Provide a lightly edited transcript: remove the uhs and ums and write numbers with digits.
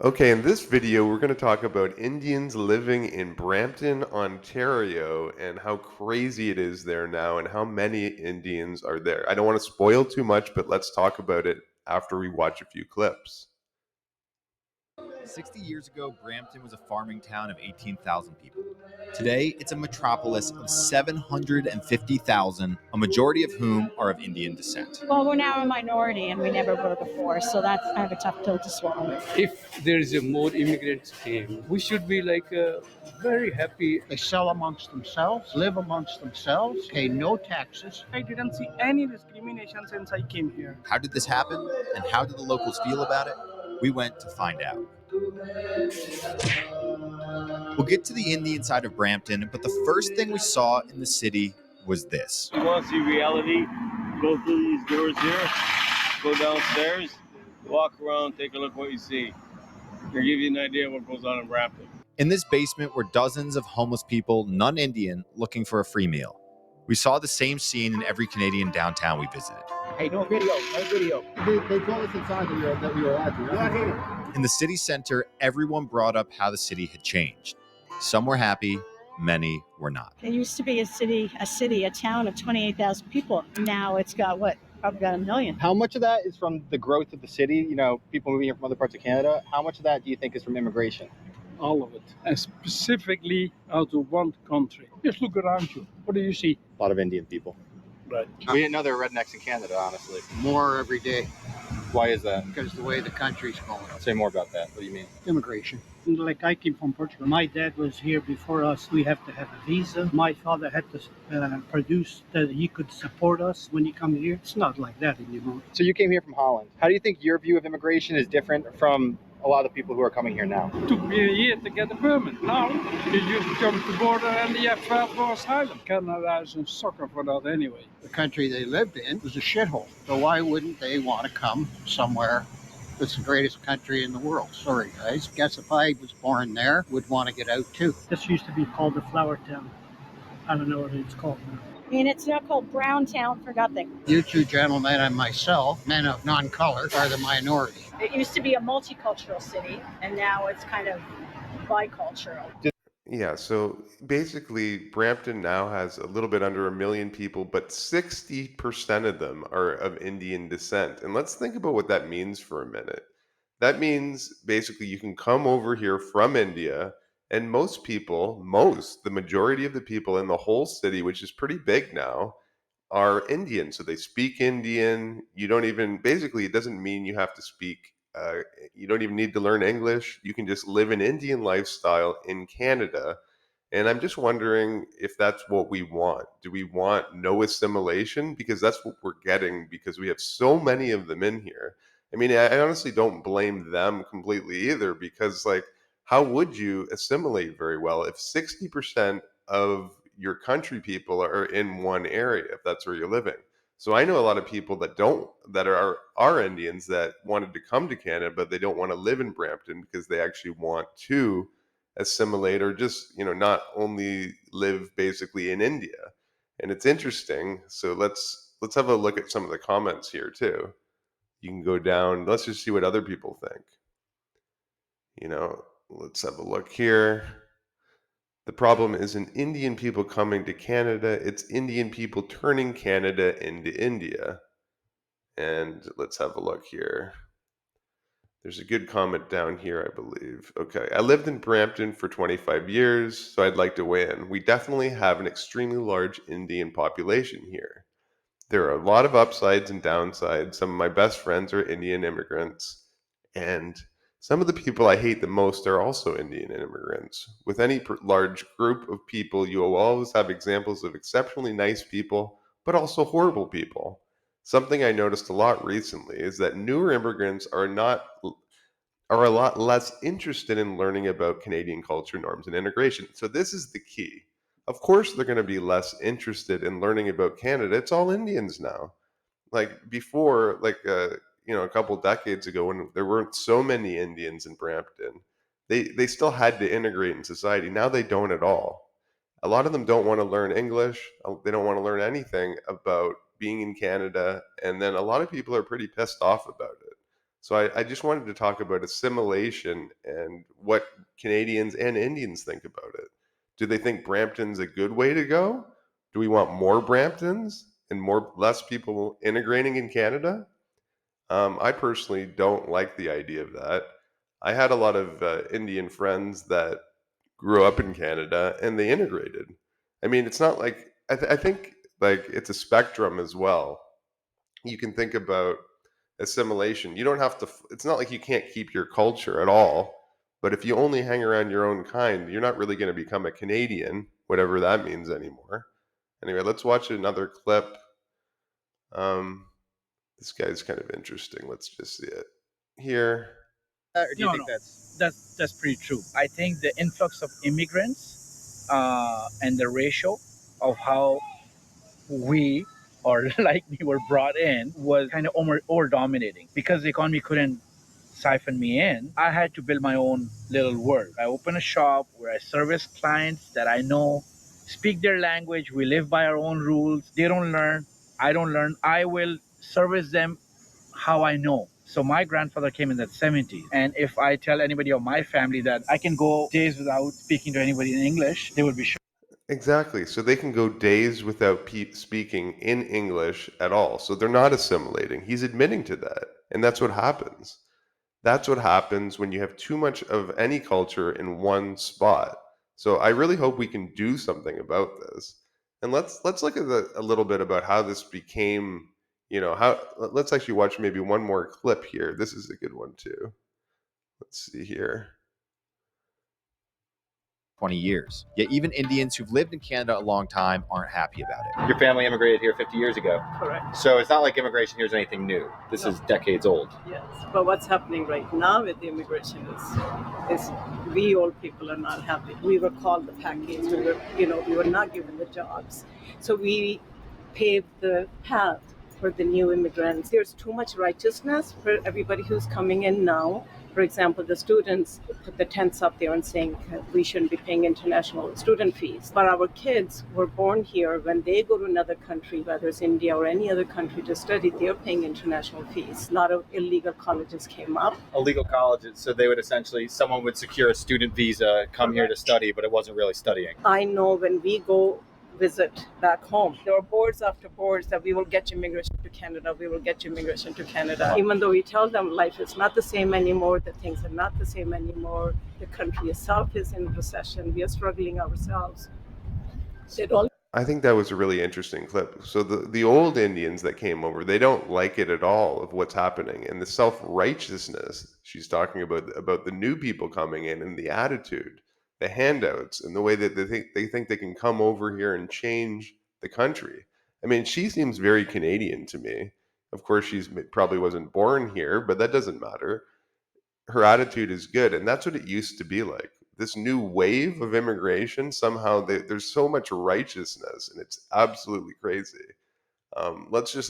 Okay, in this video, we're going to talk about Indians living in Brampton, Ontario, and how crazy it is there now, and how many Indians are there. I don't want to spoil too much, but let's talk about it after we watch a few clips. 60 years ago, Brampton was a farming town of 18,000 people. Today, it's a metropolis of 750,000, a majority of whom are of Indian descent. Well, we're now a minority and we never were before, so that's kind of a tough pill to swallow. If there is a more immigrants came, we should be very happy. They sell amongst themselves, live amongst themselves, pay no taxes. I didn't see any discrimination since I came here. How did this happen, and how did the locals feel about it? We went to find out. We'll get to the Indian side of Brampton, but the first thing we saw in the city was this. You want to see reality? Go through these doors here, go downstairs, walk around, take a look what you see. They'll give you an idea of what goes on in Brampton. In this basement were dozens of homeless people, none Indian, looking for a free meal. We saw the same scene in every Canadian downtown we visited. Hey, no video, no video. They told us inside that we were allowed to. Not here. In the city center, everyone brought up how the city had changed. Some were happy, many were not. It used to be a town of 28,000 people. Now it's got what? Probably got a million. How much of that is from the growth of the city? You know, people moving here from other parts of Canada. How much of that do you think is from immigration? All of it, and specifically out of one country. Just look around you. What do you see? A lot of Indian people. Right. We didn't know there were rednecks in Canada, honestly. More every day Why is that? because the way the country's going. Say more about that. What do you mean? Immigration. Like I came from Portugal. My dad was here before us. We have to have a visa. My father had to produce that he could support us when he come here. It's not like that anymore. So you came here from Holland. How do you think your view of immigration is different from a lot of the people who are coming here now? It took me a year to get a permit. Now, you just jump the border and you have filed for asylum. Canada is a sucker for that anyway. The country they lived in was a shithole. So why wouldn't they want to come somewhere that's the greatest country in the world? Sorry, guys. Guess if I was born there, would want to get out too. This used to be called the Flower Town. I don't know what it's called now. I mean, it's not called Brown Town for nothing. You two gentlemen and myself, men of non-color, are the minority. It used to be a multicultural city, and now it's kind of bicultural. Yeah, so basically, Brampton now has a little bit under a million people, but 60% of them are of Indian descent. And let's think about what that means for a minute. That means basically you can come over here from India, and the majority of the people in the whole city, which is pretty big now, are Indian. So they speak Indian. You don't even, basically, it doesn't mean you have to speak, you don't even need to learn English. You can just live an Indian lifestyle in Canada. And I'm just wondering if that's what we want. Do we want no assimilation? Because that's what we're getting because we have so many of them in here. I mean, I honestly don't blame them completely either because, like, how would you assimilate very well if 60% of your country people are in one area, if that's where you're living? So I know a lot of people that are Indians that wanted to come to Canada, but they don't want to live in Brampton because they actually want to assimilate or just not only live basically in India. And it's interesting. So let's have a look at some of the comments here too. You can go down. Let's just see what other people think. Let's have a look here. The problem isn't Indian people coming to Canada, it's Indian people turning Canada into India. And let's have a look here. There's a good comment down here, I believe. Okay, I lived in Brampton for 25 years, so I'd like to weigh in. We definitely have an extremely large Indian population here. There are a lot of upsides and downsides. Some of my best friends are Indian immigrants, and some of the people I hate the most are also Indian immigrants. With any large group of people, you will always have examples of exceptionally nice people, but also horrible people. Something I noticed a lot recently is that newer immigrants are a lot less interested in learning about Canadian culture, norms, and integration. So this is the key. Of course, they're going to be less interested in learning about Canada. It's all Indians now. Like before, a couple decades ago, when there weren't so many Indians in Brampton, they still had to integrate in society. Now they don't at all. A lot of them don't want to learn English. They don't want to learn anything about being in Canada. And then a lot of people are pretty pissed off about it. So I just wanted to talk about assimilation and what Canadians and Indians think about it. Do they think Brampton's a good way to go? Do we want more Bramptons and more less people integrating in Canada? I personally don't like the idea of that. I had a lot of Indian friends that grew up in Canada and they integrated. I mean, it's not like I think like it's a spectrum as well. You can think about assimilation. You don't have to. It's not like you can't keep your culture at all. But if you only hang around your own kind, you're not really going to become a Canadian, whatever that means anymore. Anyway, let's watch another clip. Um, this guy's kind of interesting. Let's just see it here. Or do you No, think no, that's that's pretty true. I think the influx of immigrants and the ratio of how we or like me were brought in was kind of over dominating because the economy couldn't siphon me in. I had to build my own little world. I open a shop where I service clients that I know, speak their language. We live by our own rules. They don't learn. I don't learn. I will service them how I know. So my grandfather came in the 70s, and if I tell anybody of my family that I can go days without speaking to anybody in English, they would be shocked. Exactly. So they can go days without speaking in English at all. So they're not assimilating. He's admitting to that. And that's what happens. That's what happens when you have too much of any culture in one spot. So I really hope we can do something about this. And let's look at a little bit about how this became, how let's actually watch maybe one more clip here. This is a good one too. Let's see here. 20 years. Yet even Indians who've lived in Canada a long time aren't happy about it. your family immigrated here 50 years ago? Correct. So it's not like immigration here is anything new. This is decades old. Yes. But what's happening right now with the immigration is we old people are not happy. We were called the package. We were not given the jobs. So we paved the path for the new immigrants. There's too much righteousness for everybody who's coming in now. For example, the students put the tents up there and saying we shouldn't be paying international student fees. But our kids were born here. When they go to another country, whether it's India or any other country to study, they're paying international fees. A lot of illegal colleges came up. Illegal colleges, so they would essentially, someone would secure a student visa, come here to study, but it wasn't really studying. I know when we go visit back home, there are boards after boards that we will get immigration to Canada, we will get immigration to Canada. Even though we tell them life is not the same anymore, that things are not the same anymore, the country itself is in recession, we are struggling ourselves. They don't. I think that was a really interesting clip. So the old Indians that came over, they don't like it at all of what's happening and the self-righteousness she's talking about the new people coming in and the attitude, the handouts, and the way that they think they can come over here and change the country. I mean, she seems very Canadian to me. Of course, she's probably wasn't born here, but that doesn't matter. Her attitude is good, and that's what it used to be like. This new wave of immigration, somehow there's so much righteousness, and it's absolutely crazy. Let's just have